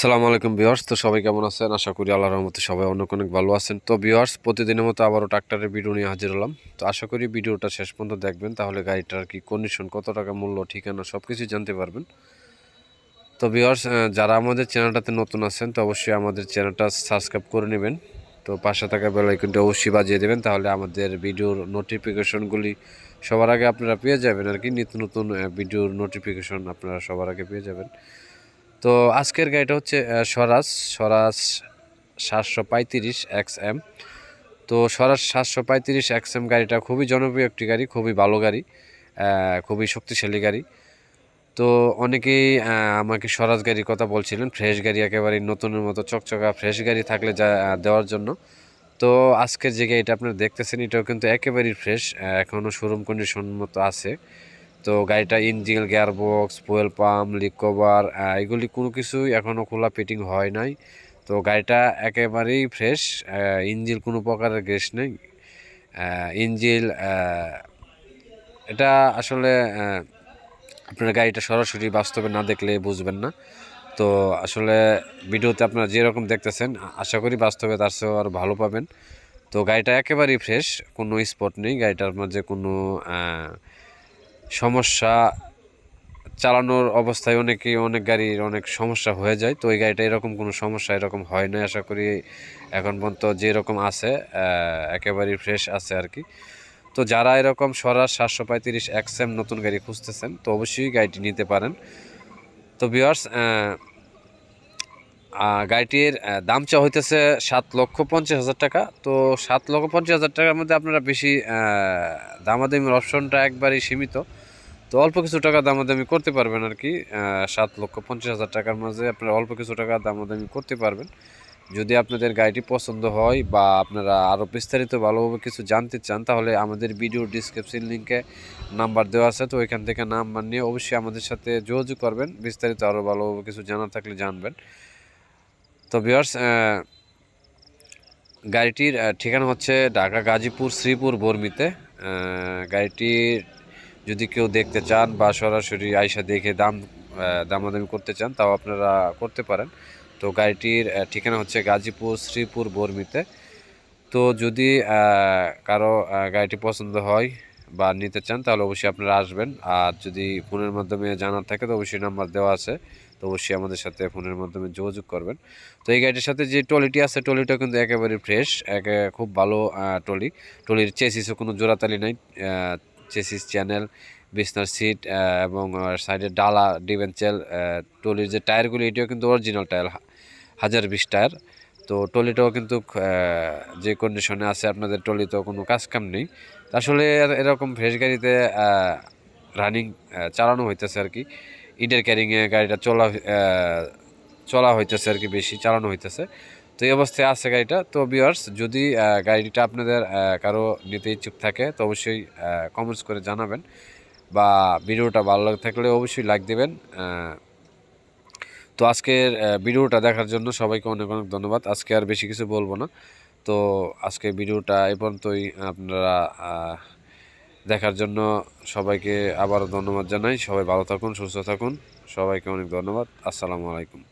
আসসালামু আলাইকুম ভিউয়ার্স। তো সবাই কেমন আছেন? আশা করি আল্লাহর রহমতে সবাই অনেক অনেক ভালো আছেন। তো ভিউয়ার্স, প্রতিদিনের মতো আবারও ট্রাক্টরের ভিডিও নিয়ে হাজির হলাম। তো আশা করি ভিডিওটা শেষ পর্যন্ত দেখবেন, তাহলে গাড়িটার কি কন্ডিশন, কত টাকা মূল্য, ঠিকানা সব কিছুই জানতে পারবেন। তো ভিউয়ার্স, যারা আমাদের চ্যানেলটাতে নতুন আছেন তো অবশ্যই আমাদের চ্যানেলটা সাবস্ক্রাইব করে নেবেন। তো পাশে থাকা বেল আইকনটা অবশ্যই বাজিয়ে দেবেন, তাহলে আমাদের ভিডিওর নোটিফিকেশনগুলি সবার আগে আপনারা পেয়ে যাবেন আর কি। নিত্য নতুন ভিডিওর নোটিফিকেশন আপনারা সবার আগে পেয়ে যাবেন। তো আজকের গাড়িটা হচ্ছে স্বরাজ স্বরাজ 735 XM। তো স্বরাজ 735 XM গাড়িটা খুবই জনপ্রিয় একটি গাড়ি, খুবই ভালো গাড়ি, খুবই শক্তিশালী গাড়ি। তো অনেকেই আমাকে স্বরাজ গাড়ির কথা বলছিলেন, ফ্রেশ গাড়ি একেবারে নতুনের মতো চকচকা ফ্রেশ গাড়ি থাকলে যা দেওয়ার জন্য। তো আজকের যে গাড়িটা আপনারা দেখতেছেন এটাও কিন্তু একেবারেই ফ্রেশ, এখনও শোরুম কন্ডিশন মতো আছে। তো গাড়িটা engine, gearbox, fuel pump, leak cover এগুলি কোনো কিছুই এখনও খোলা ফিটিং হয় নাই। তো গাড়িটা একেবারেই ফ্রেশ, ইঞ্জিন কোনো প্রকারের গ্যাস নেই। ইঞ্জিন এটা আসলে আপনার গাড়িটা সরাসরি বাস্তবে না দেখলে বুঝবেন না। তো আসলে ভিডিওতে আপনারা যেরকম দেখতেছেন আশা করি বাস্তবে তার চেয়েও আরও ভালো পাবেন। তো গাড়িটা একেবারেই ফ্রেশ, কোনো স্পট নেই গাড়িটার মাঝে, কোনো সমস্যা। চালানোর অবস্থায় অনেক গাড়ির অনেক সমস্যা হয়ে যায়, তো এই গাড়িটা এরকম কোনো সমস্যা এরকম হয় না। আশা করি এখন পর্যন্ত যেরকম আছে একেবারেই ফ্রেশ আছে আর কি। তো যারা এরকম স্বরাজ 735 XM নতুন গাড়ি খুঁজতেছেন তো অবশ্যই গাড়িটি নিতে পারেন। তো ভিউয়ার্স, গাড়িটির দাম চা হইতেছে 7,50,000 টাকা। তো 7,50,000 টাকার মধ্যে আপনারা বেশি দামাদামির অপশনটা একবারই সীমিত। তো অল্প কিছু টাকা দামাদামি করতে পারবেন আর কি। 7,50,000 টাকার মাঝে আপনারা অল্প কিছু টাকা দামাদামি করতে পারবেন। যদি আপনাদের গাড়িটি পছন্দ হয় বা আপনারা আরও বিস্তারিত ভালোভাবে কিছু জানতে চান, তাহলে আমাদের ভিডিও ডিসক্রিপশন লিঙ্কে নাম্বার দেওয়া আছে, তো ওইখান থেকে নাম্বার নিয়ে অবশ্যই আমাদের সাথে যোগাযোগ করবেন, বিস্তারিত আরও ভালোভাবে কিছু জানার থাকলে জানবেন। তো ভিউয়ার্স, গাড়িটির ঠিকানা হচ্ছে ঢাকা গাজীপুর শ্রীপুর বর্মিতে। গাড়িটির যদি কেউ দেখতে চান বা সরাসরি আইসা দেখে দামাদামি করতে চান তাও আপনারা করতে পারেন। তো গাড়িটির ঠিকানা হচ্ছে গাজীপুর শ্রীপুর বর্মিতে। তো যদি কারো গাড়িটি পছন্দ হয় বা নিতে চান তাহলে অবশ্যই আপনারা আসবেন। আর যদি ফোনের মাধ্যমে জানার থাকে তো অবশ্যই নাম্বার দেওয়া আছে, তো অবশ্যই আমাদের সাথে ফোনের মাধ্যমে যোগাযোগ করবেন। তো এই গাড়িটির সাথে যে ট্রলিটি আছে ট্রলিটা কিন্তু একেবারে ফ্রেশ, খুব ভালো ট্রলির চেসিসও কোনো জোড়াতালি নাই। চেসিস চ্যানেল, বিছনার সিট এবং সাইডের ডালা ডিভেন্সেল, ট্রলির যে টায়ারগুলি এটিও কিন্তু অরিজিনাল টায়ার, 1020 টায়ার। তো ট্রলিটাও কিন্তু যে কন্ডিশনে আছে, আপনাদের ট্রলিতেও কোনো কাজ কাম নেই। আসলে এরকম ফ্রেশ গাড়িতে রানিং চালানো হইতেছে আর কি। ইটের ক্যারিংয়ে গাড়িটা চলা হইতেছে আর কি, বেশি চালানো হইতেছে। তো এই অবস্থায় আছে গাড়িটা। তো ভিউয়ার্স, যদি গাড়িটা আপনাদের কারো নিতে ইচ্ছুক থাকে তো অবশ্যই কমেন্টস করে জানাবেন, বা ভিডিওটা ভালো লাগে থাকলে অবশ্যই লাইক দেবেন। তো আজকের ভিডিওটা দেখার জন্য সবাইকে অনেক অনেক ধন্যবাদ। আজকে আর বেশি কিছু বলবো না। তো আজকে ভিডিওটা এই পর্যন্তই। আপনারা দেখার জন্য সবাইকে আবারও ধন্যবাদ জানাই। সবাই ভালো থাকুন, সুস্থ থাকুন। সবাইকে অনেক ধন্যবাদ। আসসালামু আলাইকুম।